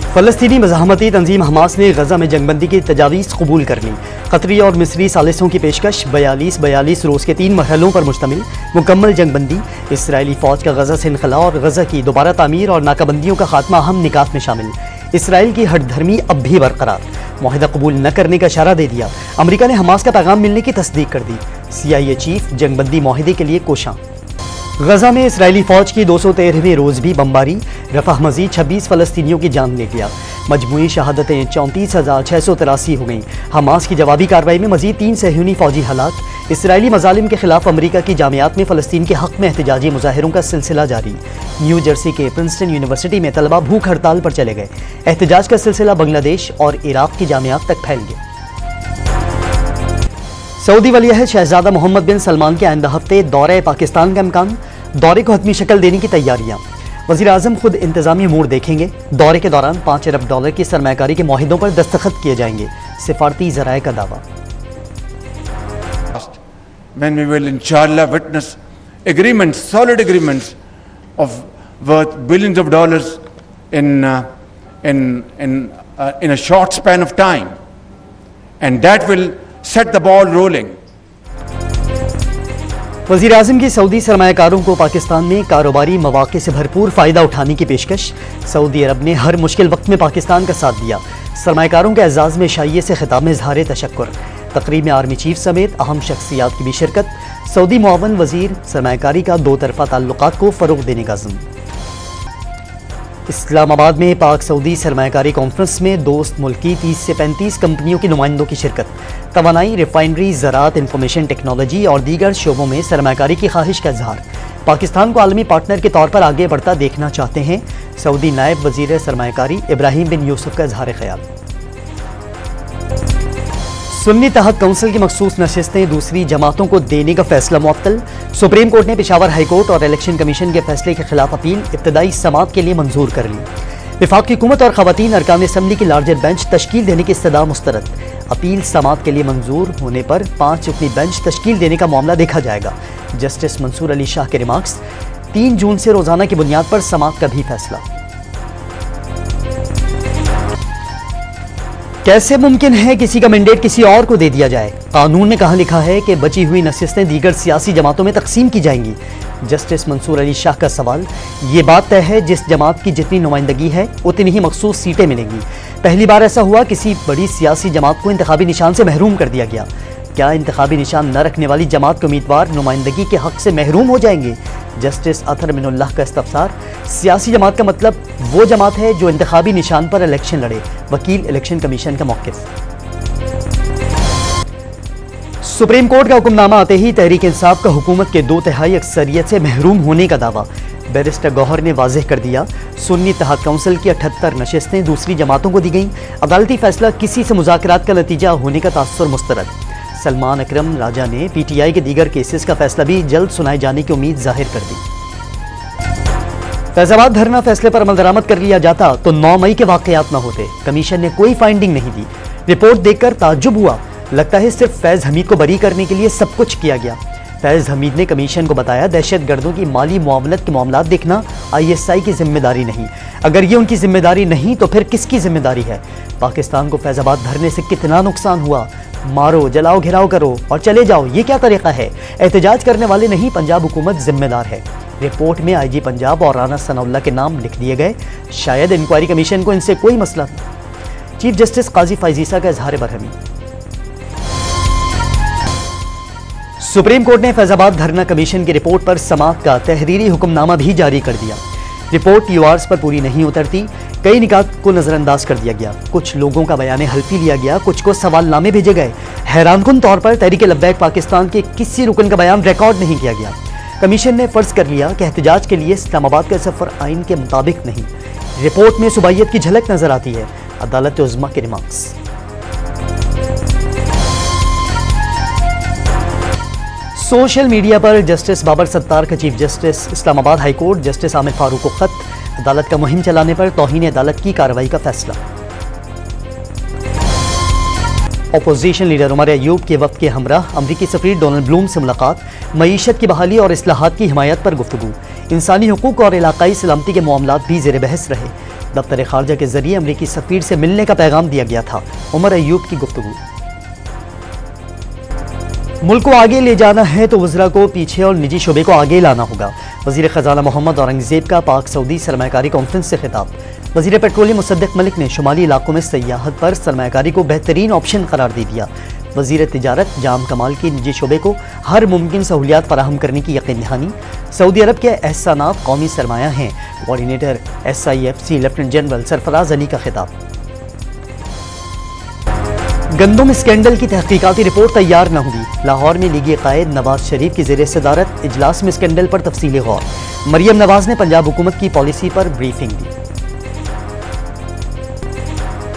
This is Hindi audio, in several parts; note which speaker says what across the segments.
Speaker 1: फ़लस्तीनी मज़ाहमती तंजीम हमास ने गजा में जंगबंदी की तजावीज़ कबूल कर ली। कतरी और मिस्री सालिसों की पेशकश 42 रोज़ के 3 मरहलों पर मुश्तमिल मुकम्मल जंगबंदी, इसराइली फ़ौज का गजा से इनखला और गजा की दोबारा तामीर और नाकाबंदियों का खात्मा अहम निकात में शामिल। इसराइल की हठधर्मी अब भी बरकरार, मुआहिदा कबूल न करने का इशारा दे दिया। अमरीका ने हमास का पैगाम मिलने की तस्दीक कर दी। CIA चीफ जंगबंदी मुआहिदे के लिए कोशां। गजा में इसराइली फौज की 213वें रोज भी बमबारी, रफह मजीद 26 फ़लस्तीनियों की जान ले लिया। मजमूई शहादतें 34,683 हो गईं। हमास की जवाबी कार्रवाई में मजीद 3 सहयूनी फौजी हलाक। इसराइली मजालिम के खिलाफ अमरीका की जामियात में फ़लस्तीन के हक़ में एहतजाजी मुजाहिरों का सिलसिला जारी। न्यू जर्सी के प्रिंसटन यूनिवर्सिटी में तलबा भूख हड़ताल पर चले गए। एहतजाज का सिलसिला बांग्लादेश और इराक की जामियात तक फैल गया। सऊदी वलीअहद शहजादा मोहम्मद बिन सलमान के आइंदा हफ्ते दौरे पाकिस्तान का इम्कान, दौरे को हतमी शक्ल देने की तैयारियां। वज़ीर आज़म खुद इंतजामी अमूर देखेंगे। दौरे के दौरान $5 अरब की सरमायाकारी के मुआहिदों पर दस्तखत किए जाएंगे, सिफारती ज़राए का दावा।
Speaker 2: When we will inshallah witness agreements, solid agreements of worth billions of dollars in a short span of time, and that will set the ball rolling.
Speaker 1: वज़ीर आज़म की सऊदी सरमायाकारों को पाकिस्तान में कारोबारी मौक़े से भरपूर फ़ायदा उठाने की पेशकश। सऊदी अरब ने हर मुश्किल वक्त में पाकिस्तान का साथ दिया। सरमायाकारों के एजाज़ में शाइये से खिताब में इज़हार तशक्कुर। तकरीब में आर्मी चीफ समेत अहम शख्सियात की भी शिरकत। सऊदी मुआवन वज़ीर सरमायाकारी का 2 तरफ़ा ताल्लुकात को फ़रोग़ देने का अज़्म। इस्लामाबाद में पाक सऊदी सरमायाकारी कॉन्फ्रेंस में दोस्त मुल्क की 30 से 35 कंपनियों के नुमाइंदों की शिरकत। तवानाई, रिफाइनरी, ज़राअत, इंफॉर्मेशन टेक्नोलॉजी और दीगर शोबों में सरमायाकारी की ख्वाहिश का इजहार। पाकिस्तान को आलमी पार्टनर के तौर पर आगे बढ़ता देखना चाहते हैं। सऊदी नायब वज़ीर सरमायाकारी इब्राहिम बिन यूसुफ का इजहार ख्याल। सुन्नी इत्तेहाद काउंसिल की मखसूस नशिस्तें दूसरी जमातों को देने का फैसला मुअत्तल। सुप्रीम कोर्ट ने पेशावर हाई कोर्ट और इलेक्शन कमीशन के फैसले के खिलाफ अपील इब्तदाई समाअत के लिए मंजूर कर ली। वफाकी हुकूमत और खवातीन अरकान असम्बली की लार्जर बेंच तश्कील देने की इस्तदा मुस्तरद। अपील समाअत के लिए मंजूर होने पर 5 रुकनी बेंच तश्कील देने का मामला देखा जाएगा। जस्टिस मंसूर अली शाह के रिमार्क्स। 3 जून से रोजाना की बुनियाद पर समाअत का भी फैसला। कैसे मुमकिन है किसी का मैंडेट किसी और को दे दिया जाए? कानून में कहाँ लिखा है कि बची हुई नशिस्तें दीगर सियासी जमातों में तकसीम की जाएंगी? जस्टिस मंसूर अली शाह का सवाल। ये बात तय है जिस जमात की जितनी नुमाइंदगी है उतनी ही मखसूस सीटें मिलेंगी। पहली बार ऐसा हुआ किसी बड़ी सियासी जमात को इंतखाबी निशान से महरूम कर दिया गया। क्या इंतखाबी निशान न रखने वाली जमात के उम्मीदवार नुमाइंदगी के हक से महरूम हो जाएंगे? जस्टिस अतहर मिनुल्लाह का इस्तफसार। सियासी जमात का मतलब वो जमात है जो इंतखाबी निशान पर इलेक्शन लड़े। वकील इलेक्शन कमीशन का मौक़िफ़। सुप्रीम कोर्ट का हुक्मनामा आते ही तहरीक इंसाफ का हुकूमत के 2/3 अक्सरियत से महरूम होने का दावा। बैरिस्टर गौहर ने वाज़ेह कर दिया। सुन्नी इत्तेहाद काउंसिल की 78 नशिस्तें दूसरी जमातों को दी गईं। अदालती फैसला किसी से मुज़ाकरात का नतीजा होने का तासुर मुस्तरद। सलमान अकरम राजा ने PTI के दीगर केसेस का फैसला भी जल्द सुनाए जाने की उम्मीद जाहिर कर दी। फैजाबाद धरना फैसले पर अमल दरामद कर लिया जाता तो 9 मई के वाक़यात न होते। कमीशन ने कोई फाइंडिंग नहीं दी। रिपोर्ट देखकर ताज्जुब हुआ। लगता है सिर्फ फैज़ हमीद को बरी करने के लिए सब कुछ किया गया। फैज़ हमीद ने कमीशन को बताया दहशत गर्दों की माली मुआवनत के मामलात देखना ISI की जिम्मेदारी नहीं। अगर ये उनकी जिम्मेदारी नहीं तो फिर किसकी जिम्मेदारी है? पाकिस्तान को फैजाबाद धरने से कितना नुकसान हुआ? मारो, जलाओ, घिराव करो और चले जाओ, ये क्या तरीका है? एहतजाज करने वाले नहीं, पंजाब हुकूमत जिम्मेदार है। रिपोर्ट में IG पंजाब और राना सनाउल्लाह के नाम लिख दिए गए। शायद इंक्वायरी कमीशन को इनसे कोई मसला नहीं। चीफ जस्टिस काजी फाइजीसा का इजहार बरहमी। सुप्रीम कोर्ट ने फैजाबाद धरना कमीशन की रिपोर्ट पर समाअत का तहरीरी हुक्मनामा भी जारी कर दिया। रिपोर्ट URs पर पूरी नहीं उतरती। कई निकात को नजरअंदाज कर दिया गया। कुछ लोगों का बयान हल्फी लिया गया, कुछ को सवालनामे भेजे गए। हैरानकुन तौर पर तहरीक लब्बैक पाकिस्तान के किसी रुकन का बयान रिकॉर्ड नहीं किया गया। कमीशन ने फर्ज कर लिया कि एहतजाज के लिए इस्लामाबाद का सफर आइन के मुताबिक नहीं। रिपोर्ट में सुबाइयत की झलक नजर आती है। अदालत उज़्मा के रिमार्क्स। सोशल मीडिया पर जस्टिस बाबर सत्तार का chief justice Islamabad high court justice Aamir Farooq को खत। अदालत का मुहिम चलाने पर तौहीन अदालत की कार्रवाई का फैसला। अपोजिशन लीडर उमर अयूब के वक्त के हमराह अमरीकी सफीर डोनाल्ड ब्लूम से मुलाकात। मईशत की बहाली और इस्लाहात की हिमायत पर गुफ्तगू। इंसानी हुकूक और इलाकाई सलामती के मामलात भी ज़ेर बहस रहे। दफ्तर खारजा के जरिए अमरीकी सफीर से मिलने का पैगाम दिया गया था। उमर अयूब की गुफ्तगू। मुल्क को आगे ले जाना है तो वज़रा को पीछे और निजी शोबे को आगे लाना होगा। वज़ीर ख़ज़ाना मोहम्मद औरंगज़ेब का पाक सऊदी सरमायाकारी कॉन्फ्रेंस से खिताब। वज़ीर पेट्रोलियम मुसद्दिक़ मलिक ने शुमाली इलाकों में सयाहत पर सरमायाकारी को बेहतरीन ऑप्शन करार दे दिया। वज़ीर तिजारत जाम कमाल की निजी शोबे को हर मुमकिन सहूलियात फराहम करने की यकीन दहानी। सऊदी अरब के एहसानात कौमी सरमाया हैं। Coordinator SIFC lieutenant general Sarfaraz Ali का खिताब। गंदम स्कैंडल की तहकीकाती रिपोर्ट तैयार न हुई। लाहौर में लीगी कायद नवाज शरीफ की ज़ेर सदारत इजलास में स्कैंडल पर तफसीली गौर। मरियम नवाज ने पंजाब हुकूमत की पॉलिसी पर ब्रीफिंग दी।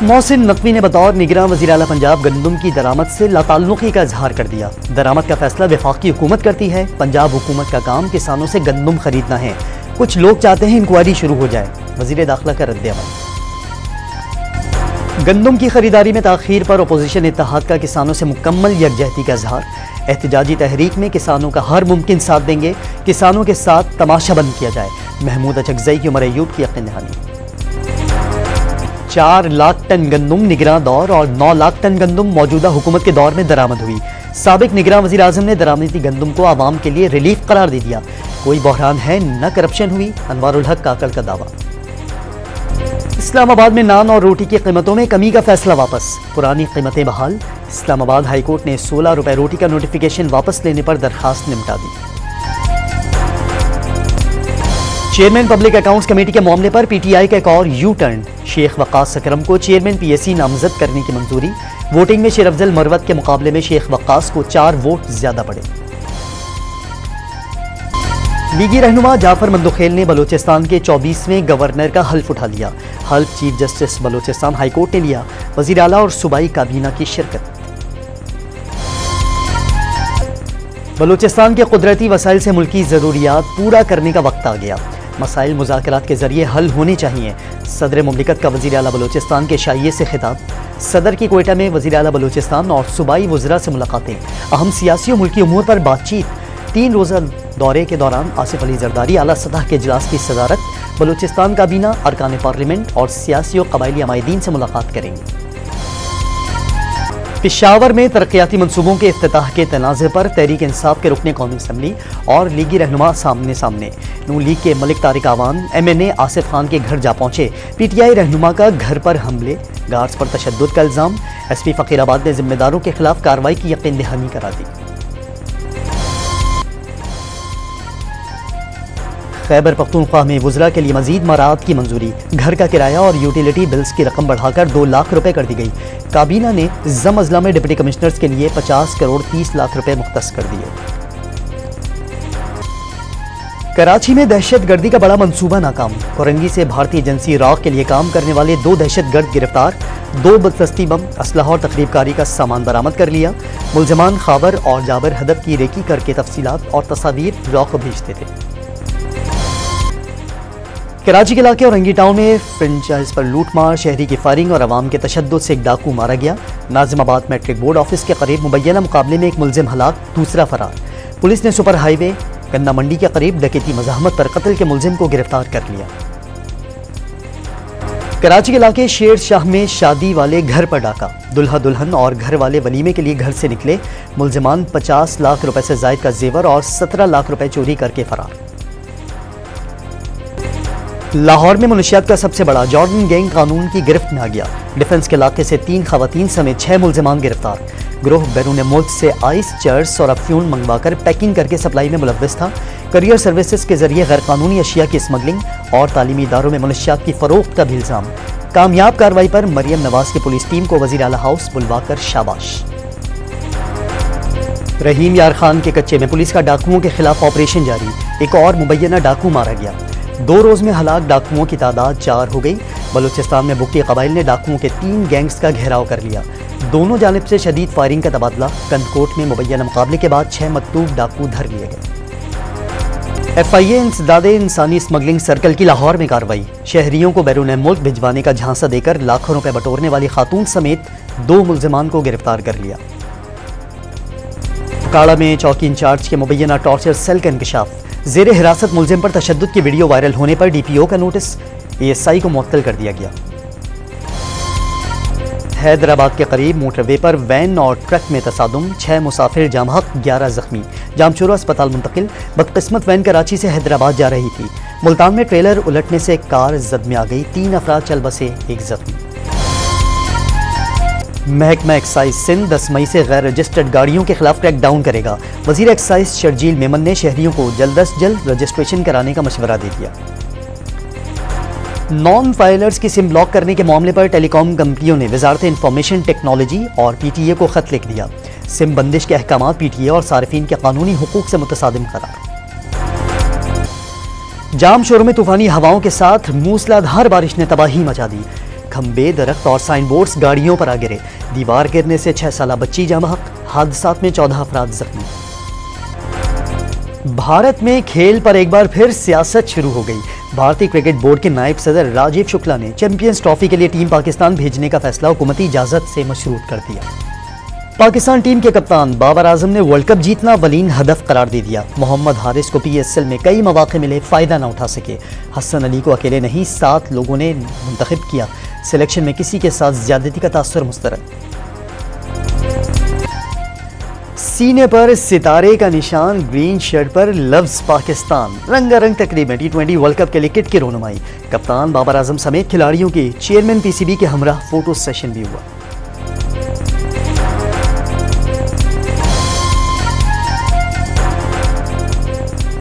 Speaker 1: मोहसिन नकवी ने बतौर निगरान वज़ीर आला पंजाब गंदम की दरामद से लाताल्लुकी का इजहार कर दिया। दरामद का फैसला वफाकी हुकूमत करती है। पंजाब हुकूमत का काम किसानों से गंदम खरीदना है। कुछ लोग चाहते हैं इंक्वायरी शुरू हो जाए। वज़ीर दाखिला का रद्द-ए-अमल। गंदम की खरीदारी में ताखीर पर अपोजिशन इत्तेहाद का किसानों से मुकम्मल यकजहती का इजहार। एहतजाजी तहरीक में किसानों का हर मुमकिन साथ देंगे। किसानों के साथ तमाशा बंद किया जाए। महमूद अचकजई की उमर अयूब की यकीन दहानी। 4 लाख टन गंदम निगरान दौर और 9 लाख टन गंदम मौजूदा हुकूमत के दौर में दरामद हुई। साबिक निगरान वज़ीर आज़म ने दरामदी गंदम को आवाम के लिए रिलीफ करार दे दिया। कोई बहरान है न करप्शन हुई। अनवारुल हक काकल का दावा। इस्लामाबाद में नान और रोटी की कीमतों में कमी का फैसला वापस। पुरानी कीमतें बहाल। इस्लामाबाद हाईकोर्ट ने 16 रुपए रोटी का नोटिफिकेशन वापस लेने पर दरखास्त निपटा दी। चेयरमैन पब्लिक अकाउंट्स कमेटी के मामले पर PTI का एक और यू टर्न। शेख वक्कास सकरम को चेयरमैन PSC नामजद करने की मंजूरी। वोटिंग में शेर अफजल मरवत के मुकाबले में शेख वक्कास को 4 वोट ज्यादा पड़े। लीगी रहनुमा जाफर मंदुखेल ने बलोचिस्तान के 24वें गवर्नर का हल्फ उठा लिया। हल्फ चीफ जस्टिस बलोचिस्तान हाईकोर्ट ने लिया। वजीर आला और सूबाई काबीना की शिरकत। बलोचिस्तान के कुदरती वसाइल से मुल्की जरूरियात पूरा करने का वक्त आ गया। मसाइल मुज़ाकरात के जरिए हल होने चाहिए। सदर मुमलिकत का वज़ीर आला बलोचिस्तान के शाइये से खिताब। सदर की कोयटा में वज़ीर आला बलोचिस्तान और सूबाई वज़रा से मुलाकातें। अहम सियासी और मुल्की उमूर पर बातचीत। 3 रोज़ा दौरे के दौरान आसिफ अली जरदारी आला सतह के इजलास की सदारत। बलोचिस्तान काबीना, अरकान पार्लियामेंट और सियासी और कबायली अमायदीन से मुलाकात करेंगे। पेशावर में तरक्याती मनसूबों के इफ्तिताह के तनाज़े पर तहरीक इंसाफ के रुकने कौमी असम्बली और लीगी रहनुमा सामने सामने। नून लीग के मलिक तारिक आवान MNA आसिफ खान के घर जा पहुंचे। PTI रहनुमा का घर पर हमले, गार्ड्स पर तशद्दुद का इल्ज़ाम। SP फ़कीराबाद ने जिम्मेदारों के खिलाफ कार्रवाई की यकीन दहानी करा दी। खैबर पख्तूनख्वा में वज़रा के लिए मजीद मराहत की मंजूरी। घर का किराया और यूटिलिटी बिल्स की रकम बढ़ाकर 2 लाख रुपए कर दी गई। काबीना ने जम अजला में डिप्टी कमिश्नर्स के लिए 50 करोड़ 30 लाख रुपए मुख्तस कर दिए। कराची में दहशत गर्दी का बड़ा मंसूबा नाकाम। कोरंगी से भारतीय एजेंसी राग के लिए काम करने वाले 2 दहशतगर्द गिरफ्तार। 2 बदसस्ती बम, असलहा और तकरीबकारी का सामान बरामद कर लिया। मुलजमान खाबर और जाबर हदफ की रेकी करके तफसीलात और तस्वीर राग को भेजते थे। कराची के इलाके औरंगी टाउन में फ्रेंचाइज पर लूटमार, शहरी की फायरिंग और अवाम के तशद्दुद से एक डाकू मारा गया। नाजिमाबाद मैट्रिक बोर्ड ऑफिस के करीब मुबैना मुकाबले में एक मुलजिम हलाक, दूसरा फरार। पुलिस ने सुपर हाईवे गन्ना मंडी के करीब डकैती मज़ाहमत पर कत्ल के मुलजिम को गिरफ्तार कर लिया। कराची के इलाके शेर शाह में शादी वाले घर पर डाका। दुल्हा दुल्हन और घर वाले वलीमे के लिए घर से निकले। मुलजिमान 50 लाख रुपए से जायद का जेवर और 17 लाख रुपए चोरी करके फरार। लाहौर में मुनशियात का सबसे बड़ा जॉर्डन गैंग कानून की गिरफ्त में आ गया। डिफेंस के इलाके से 3 खवातीन समेत 6 मुलजिमान गिरफ्तार। गिरोह बैरून मुल्क से आइस, चर्स और अफ्यून मंगवाकर पैकिंग करके सप्लाई में मुलव्वस था। करियर सर्विसेज के जरिए गैर कानूनी अशिया की स्मगलिंग और तालीमी इदारों में मुनशियात की फरोख्त का भी इल्जाम। कामयाब कार्रवाई पर मरियम नवाज की पुलिस टीम को वजीर आला हाउस बुलवाकर शाबाश। रहीम यार खान के कच्चे में पुलिस का डाकुओं के खिलाफ ऑपरेशन जारी। एक और मुबैना डाकू मारा गया। 2 रोज में हलाक डाकुओं की तादाद 4 हो गई। बलूचिस्तान में बुक्की कबाइल ने डाकुओं के 3 गैंग्स का घेराव कर लिया। दोनों जानिब से शदीद फायरिंग का तबादला। कंदकोट में मुबैना मुकाबले के बाद 6 मकतूब डाकू धर लिए गए। FIA इंसदादे इंसानी स्मगलिंग सर्कल की लाहौर में कार्रवाई। शहरियों को बैरून मुल्क भिजवाने का झांसा देकर लाखों रुपए बटोरने वाली खातून समेत 2 मुलजिमान को गिरफ्तार कर लिया। काड़ा में चौकी इंचार्ज के मुबैना टॉर्चर सेल का इंकशाफ। जेर हिरासत मुलजिम पर तशद्दुद की वीडियो वायरल होने पर DPO का नोटिस। ASI को मुअत्तल कर दिया गया। हैदराबाद के करीब मोटरवे पर वैन और ट्रक में तसादुम, 6 मुसाफिर जाम हक, 11 जख्मी, जामचोरा अस्पताल मुंतकिल। बदकिस्मत वैन कराची से हैदराबाद जा रही थी। मुल्तान में ट्रेलर उलटने से कार जद में आ गई, 3 अफराद चल बसे, 1 जख्मी। महकमा एक्साइज सिंध 10 मई से गैर रजिस्टर्ड गाड़ियों के खिलाफ क्रैकडाउन करेगा। वजीर एक्साइज शर्जील मेमन ने शहरियों को जल्द अज जल्द रजिस्ट्रेशन कराने का मशवरा दे दिया। नॉन फाइलर्स की सिम ब्लॉक करने के मामले पर टेलीकॉम कंपनियों ने वजारत इंफॉर्मेशन टेक्नोलॉजी और PTA को खत लिख दिया। सिम बंदिश के अहकाम PTA और सार्फिन के कानूनी हुकूक से मुतसादिम करार। जाम शोरों में तूफानी हवाओं के साथ मूसलाधार बारिश ने तबाही मचा दी। खंबे, दरख्त और साइन बोर्ड्स गाड़ियों पर आ गिरे। दीवार गिरने से 6 साला बच्ची जाम हक, हादसात में 14 अफराद जख्मी। भारत में खेल पर एक बार फिर सियासत शुरू हो गई। भारतीय क्रिकेट बोर्ड के नायब सदर राजीव शुक्ला ने चैंपियंस ट्रॉफी के लिए टीम पाकिस्तान भेजने का फैसला हुकूमती इजाजत से मशरूत कर दिया। पाकिस्तान टीम के कप्तान बाबर आजम ने वर्ल्ड कप जीतना वलीन हदफ करार दे दिया। मोहम्मद हारिस को PSL में कई मौके मिले, फायदा न उठा सके। हसन अली को अकेले नहीं 7 लोगों ने मुंतखब किया। सिलेक्शन में किसी के साथ ज्यादती का तासुर मुस्तरद। सीने पर सितारे का निशान, ग्रीन शर्ट पर लव्स पाकिस्तान। रंगारंग तकरीब में T20 वर्ल्ड कप के लिए किट की रोनुमाई। कप्तान बाबर आजम समेत खिलाड़ियों की चेयरमैन PCB के हमरा फोटो सेशन भी हुआ।